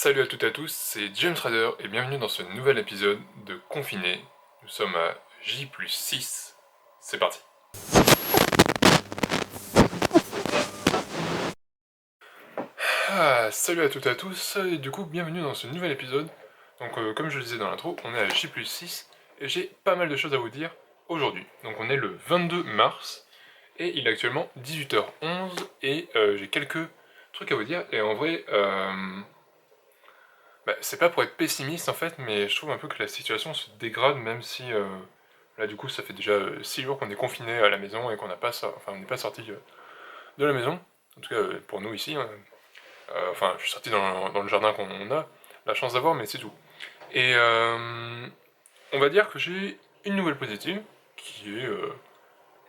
Salut à toutes et à tous, c'est James Rader et bienvenue dans ce nouvel épisode de Confiné. Nous sommes à J+6, c'est parti. Salut à toutes et à tous, et du coup bienvenue dans ce nouvel épisode. Donc comme je le disais dans l'intro, on est à J+6 et j'ai pas mal de choses à vous dire aujourd'hui. Donc on est le 22 mars et il est actuellement 18h11 et j'ai quelques trucs à vous dire et en vrai... c'est pas pour être pessimiste en fait, mais je trouve un peu que la situation se dégrade, même si là du coup ça fait déjà 6 jours qu'on est confiné à la maison et qu'on n'a pas enfin on n'est pas sorti de la maison. En tout cas pour nous ici. Hein. Enfin je suis sorti dans le jardin qu'on a la chance d'avoir, mais c'est tout. Et on va dire que j'ai une nouvelle positive, qui est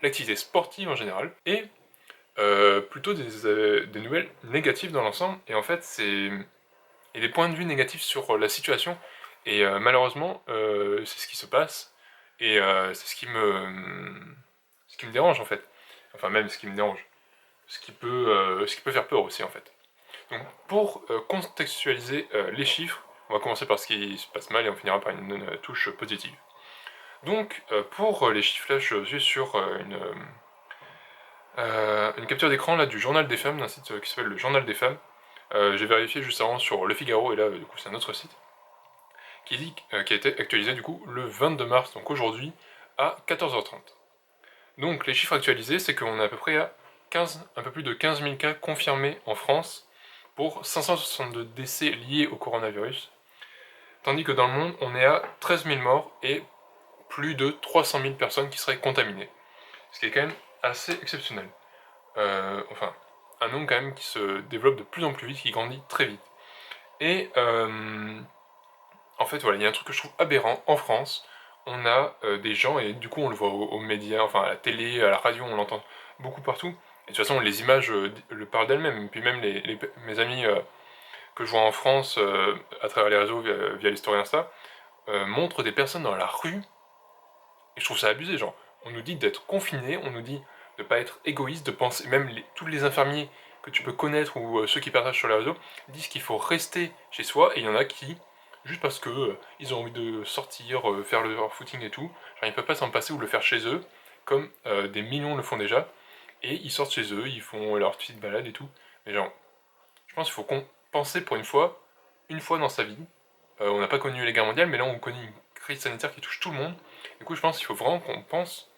l'activité sportive en général, et plutôt des nouvelles négatives dans l'ensemble. Et en fait c'est et des points de vue négatifs sur la situation. Et malheureusement, c'est ce qui se passe. Et c'est ce qui me dérange en fait. Enfin même ce qui me dérange. Ce qui peut faire peur aussi en fait. Donc pour contextualiser les chiffres, on va commencer par ce qui se passe mal et on finira par une touche positive. Donc pour les chiffres là, je suis sur une capture d'écran là du Journal des Femmes, d'un site qui s'appelle le Journal des Femmes. J'ai vérifié juste avant sur Le Figaro, et là, du coup, c'est un autre site, qui a été actualisé, du coup, le 22 mars, donc aujourd'hui, à 14h30. Donc, les chiffres actualisés, c'est qu'on est à peu près à un peu plus de 15 000 cas confirmés en France, pour 562 décès liés au coronavirus, tandis que dans le monde, on est à 13 000 morts et plus de 300 000 personnes qui seraient contaminées. Ce qui est quand même assez exceptionnel. Enfin, un nombre quand même qui se développe de plus en plus vite, qui grandit très vite. Et en fait, voilà, il y a un truc que je trouve aberrant en France. On a des gens, et du coup on le voit aux médias, enfin à la télé, à la radio, on l'entend beaucoup partout. Et de toute façon, les images le parlent d'elles-mêmes. Et puis même mes amis que je vois en France à travers les réseaux via les stories Insta montrent des personnes dans la rue. Et je trouve ça abusé, genre. On nous dit d'être confinés, on nous dit de pas être égoïste, de penser, même tous les infirmiers que tu peux connaître ou ceux qui partagent sur les réseaux disent qu'il faut rester chez soi, et il y en a qui, juste parce que ils ont envie de sortir, faire leur footing et tout, genre ils peuvent pas s'en passer ou le faire chez eux, comme des millions le font déjà, et ils sortent chez eux, ils font leur petite balade et tout. Mais genre, je pense qu'il faut penser pour une fois dans sa vie. On n'a pas connu les guerres mondiales, mais là on connaît une crise sanitaire qui touche tout le monde. Du coup, je pense qu'il faut vraiment qu'on pense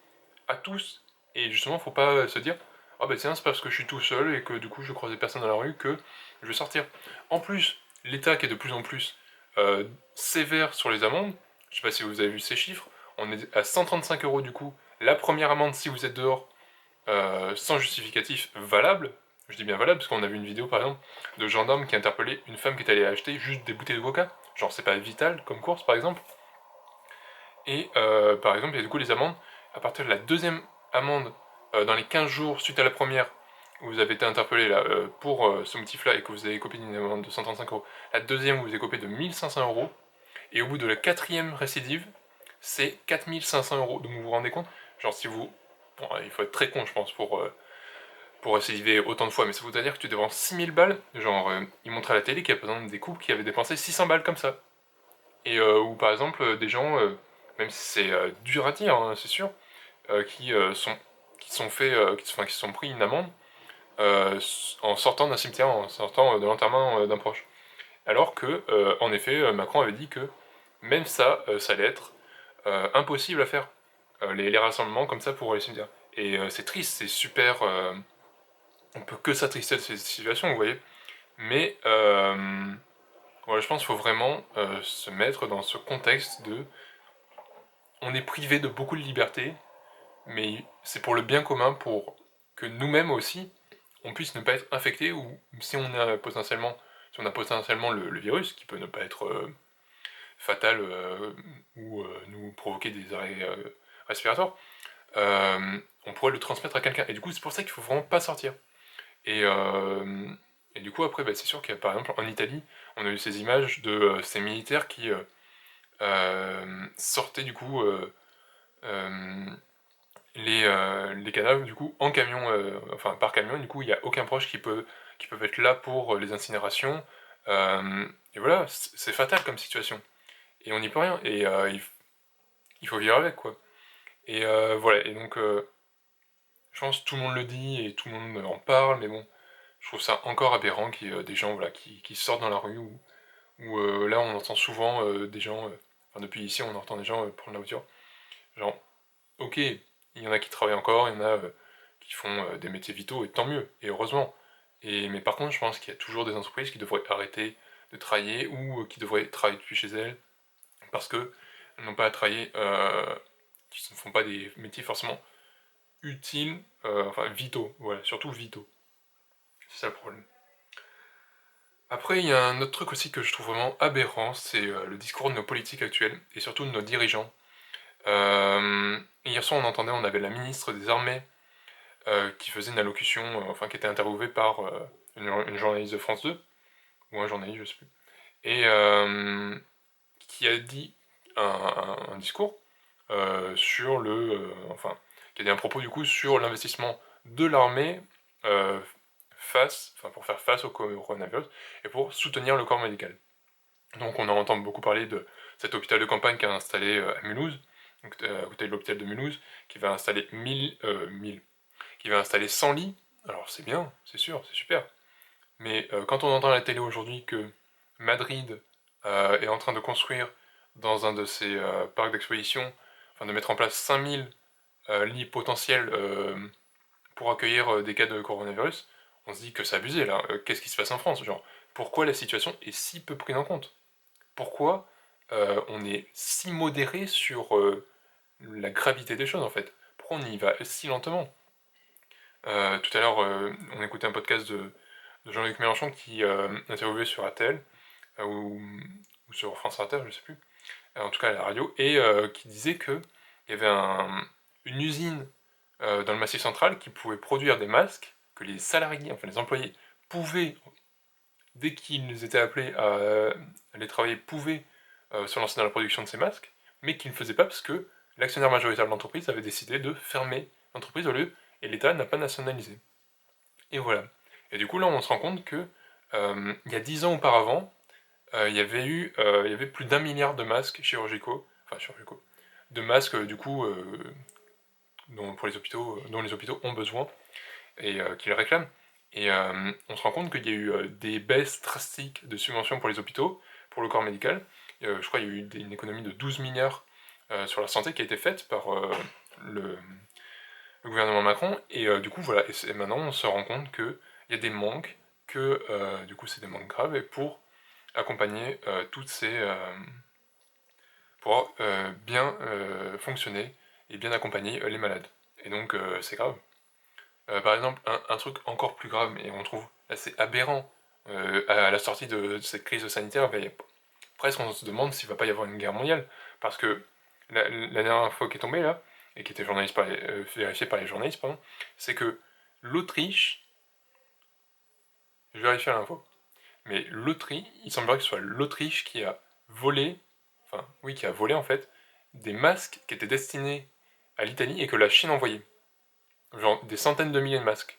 à tous. Et justement, faut pas se dire ah bah tiens, c'est parce que je suis tout seul et que du coup je croise des personnes dans la rue que je vais sortir. En plus, l'État qui est de plus en plus sévère sur les amendes, je sais pas si vous avez vu ces chiffres, on est à 135 € du coup. La première amende si vous êtes dehors sans justificatif valable, je dis bien valable parce qu'on a vu une vidéo par exemple de gendarme qui interpellait une femme qui est allée acheter juste des bouteilles de coca, genre c'est pas vital comme course par exemple, et par exemple il y a du coup les amendes, à partir de la deuxième amende, dans les 15 jours suite à la première, où vous avez été interpellé là, pour ce motif-là et que vous avez copé d'une amende de 135 €, la deuxième vous avez copé de 1500 €, et au bout de la quatrième récidive, c'est 4500 €. Donc vous vous rendez compte, genre si vous... Bon, il faut être très con je pense pour récidiver autant de fois, mais ça voudrait dire que tu dépenses 6000 balles, genre ils montraient à la télé qu'il y a par exemple des couples qui avaient dépensé 600 balles comme ça. Et ou par exemple des gens, même si c'est dur à dire, hein, c'est sûr, qui sont fait, qui se sont pris une amende en sortant d'un cimetière, en sortant de l'enterrement d'un proche. Alors que, en effet, Macron avait dit que même ça, ça allait être impossible à faire. Les rassemblements comme ça pour les cimetières. Et c'est triste, c'est super... on peut que s'attrister de ces situations, vous voyez. Mais voilà, je pense qu'il faut vraiment se mettre dans ce contexte de... On est privé de beaucoup de liberté, mais c'est pour le bien commun, pour que nous-mêmes aussi, on puisse ne pas être infecté, ou si on a potentiellement le virus, qui peut ne pas être fatal ou nous provoquer des arrêts respiratoires, on pourrait le transmettre à quelqu'un. Et du coup, c'est pour ça qu'il faut vraiment pas sortir. Et, euh, et du coup, après, bah, c'est sûr qu'il y a par exemple en Italie, on a eu ces images de ces militaires qui sortaient du coup euh, les cadavres du coup en camion, enfin par camion. Du coup, il n'y a aucun proche qui peut être là pour les incinérations. Et voilà, c'est fatal comme situation. Et on n'y peut rien. Et il faut vivre avec, quoi. Et voilà, et donc je pense que tout le monde le dit et tout le monde en parle, mais bon, je trouve ça encore aberrant qu'il y ait des gens voilà, qui sortent dans la rue, où là on entend souvent des gens, enfin depuis ici on entend des gens prendre la voiture, genre, ok, il y en a qui travaillent encore, il y en a qui font des métiers vitaux, et tant mieux, et heureusement. Mais par contre, je pense qu'il y a toujours des entreprises qui devraient arrêter de travailler, ou qui devraient travailler depuis chez elles, parce que elles n'ont pas à travailler, qui ne font pas des métiers forcément utiles, enfin vitaux, voilà, surtout vitaux. C'est ça le problème. Après, il y a un autre truc aussi que je trouve vraiment aberrant, c'est le discours de nos politiques actuels, et surtout de nos dirigeants. Hier soir, on avait la ministre des Armées qui faisait une allocution, enfin qui était interviewée par une journaliste de France 2, ou un journaliste, je sais plus, et qui a dit un discours sur enfin, qui a dit un propos du coup sur l'investissement de l'armée euh, enfin pour faire face au coronavirus et pour soutenir le corps médical. Donc on en entend beaucoup parler de cet hôpital de campagne qui a installé à Mulhouse, donc à côté de l'hôpital de Mulhouse, qui va installer 1000, qui va installer 100 lits. Alors c'est bien, c'est sûr, c'est super. Mais quand on entend à la télé aujourd'hui que Madrid est en train de construire dans un de ses parcs d'exposition, enfin de mettre en place 5000 lits potentiels pour accueillir des cas de coronavirus, on se dit que c'est abusé là. Qu'est-ce qui se passe en France? Genre, pourquoi la situation est si peu prise en compte? Pourquoi on est si modéré sur la gravité des choses en fait? Pourquoi on y va si lentement? Tout à l'heure, on écoutait un podcast de Jean-Luc Mélenchon qui interviewait sur ATL, ou sur France Inter, je sais plus, en tout cas à la radio, et qui disait qu'il y avait une usine dans le Massif central qui pouvait produire des masques, que les salariés, enfin les employés, pouvaient, dès qu'ils étaient appelés à aller travailler, pouvaient se lancer dans la production de ces masques, mais qu'ils ne faisaient pas parce que l'actionnaire majoritaire de l'entreprise avait décidé de fermer l'entreprise au lieu, et l'État n'a pas nationalisé. Et voilà. Et du coup, là, on se rend compte que il y a 10 ans auparavant, il y avait plus d'1 milliard de masques chirurgicaux, enfin chirurgicaux, de masques du coup dont les hôpitaux ont besoin et qu'ils réclament. Et on se rend compte qu'il y a eu des baisses drastiques de subventions pour les hôpitaux, pour le corps médical. Je crois qu'il y a eu une économie de 12 milliards sur la santé qui a été faite par le, le gouvernement Macron. Et du coup, voilà, et maintenant on se rend compte qu'il y a des manques, que du coup c'est des manques graves, et pour accompagner toutes ces, pour bien fonctionner et bien accompagner les malades. Et donc c'est grave. Par exemple, un truc encore plus grave, et on trouve assez aberrant, à la sortie de cette crise sanitaire, ben, presque on se demande s'il va pas y avoir une guerre mondiale. Parce que la dernière fois qui est tombée là, et qui était vérifiée par les journalistes, pardon, c'est que l'Autriche, je vérifie l'info, mais l'Autriche, il semblerait que ce soit l'Autriche qui a volé, enfin oui, qui a volé en fait, des masques qui étaient destinés à l'Italie et que la Chine envoyait. Genre des centaines de milliers de masques.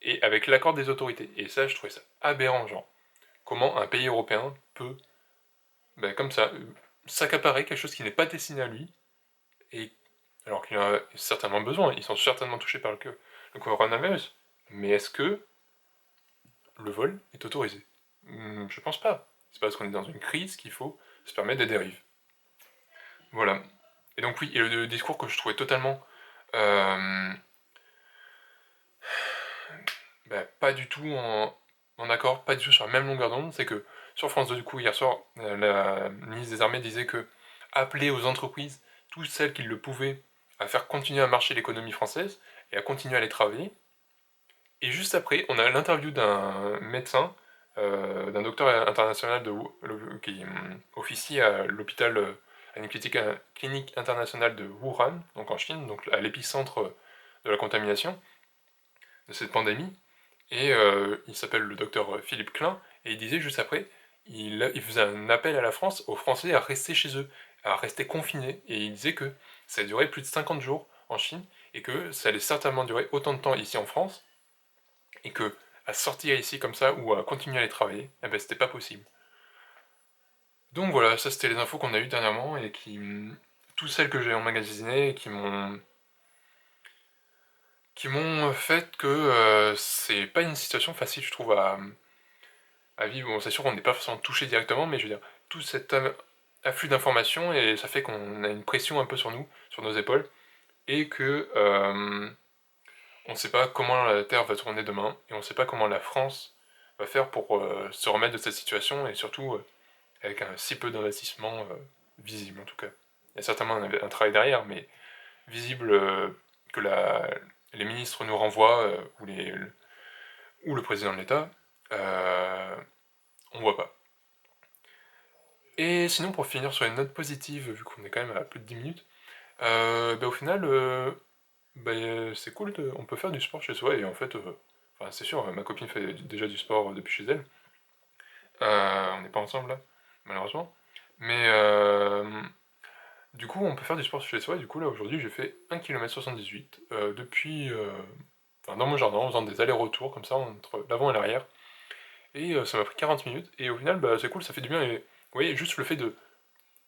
Et avec l'accord des autorités. Et ça, je trouvais ça aberrant, genre. Comment un pays européen peut, ben, comme ça, s'accaparer quelque chose qui n'est pas destiné à lui, et alors qu'il en a certainement besoin, ils sont certainement touchés par le coronavirus. Mais est-ce que le vol est autorisé? Je pense pas. C'est parce qu'on est dans une crise qu'il faut se permettre des dérives. Voilà. Et donc oui, et le discours que je trouvais totalement bah, pas du tout en accord, pas du tout sur la même longueur d'onde, c'est que sur France 2, du coup, hier soir, la ministre des Armées disait que appeler aux entreprises, toutes celles qui le pouvaient, à faire continuer à marcher l'économie française et à continuer à les travailler. Et juste après, on a l'interview d'un médecin, d'un docteur international qui officie à l'hôpital, à une clinique internationale de Wuhan, donc en Chine, donc à l'épicentre de la contamination de cette pandémie. Et il s'appelle le docteur Philippe Klein, et il disait juste après, il faisait un appel à la France, aux Français, à rester chez eux, à rester confinés, et il disait que ça a duré plus de 50 jours en Chine, et que ça allait certainement durer autant de temps ici en France, et que à sortir ici comme ça, ou à continuer à aller travailler, eh ben, c'était pas possible. Donc voilà, ça c'était les infos qu'on a eues dernièrement et toutes celles que j'ai emmagasinées et qui m'ont fait que c'est pas une situation facile, je trouve, à vivre. Bon, c'est sûr qu'on n'est pas forcément touché directement, mais je veux dire, tout cet afflux d'informations et ça fait qu'on a une pression un peu sur nous, sur nos épaules, et que on ne sait pas comment la Terre va tourner demain, et on ne sait pas comment la France va faire pour se remettre de cette situation, et surtout avec un si peu d'investissement visible en tout cas. Il y a certainement un travail derrière, mais visible que les ministres nous renvoient, ou le président de l'État, on voit pas. Et sinon, pour finir sur une note positive, vu qu'on est quand même à plus de 10 minutes, au final, c'est cool, on peut faire du sport chez soi, et en fait, enfin, c'est sûr, ma copine fait déjà du sport depuis chez elle. On n'est pas ensemble là, malheureusement. Mais du coup, on peut faire du sport chez soi, et du coup, là, aujourd'hui, j'ai fait 1 km 78 depuis. Enfin, dans mon jardin, en faisant des allers-retours comme ça entre l'avant et l'arrière. Et ça m'a pris 40 minutes. Et au final, c'est cool, ça fait du bien. Et vous voyez, juste le fait de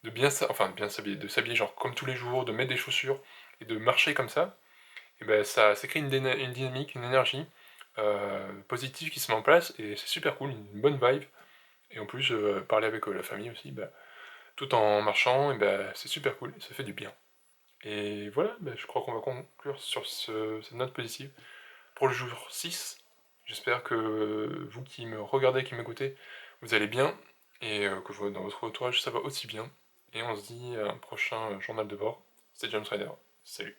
bien s'habiller, de s'habiller genre comme tous les jours, de mettre des chaussures et de marcher comme ça, et ben ça crée une dynamique, une énergie positive qui se met en place. Et c'est super cool, une bonne vibe. Et en plus, parler avec la famille aussi, tout en marchant, et c'est super cool, ça fait du bien. Et voilà, je crois qu'on va conclure sur cette note positive pour le jour 6. J'espère que vous qui me regardez, qui m'écoutez, vous allez bien et que dans votre entourage ça va aussi bien. Et on se dit à un prochain journal de bord. C'était James Ryder. Salut.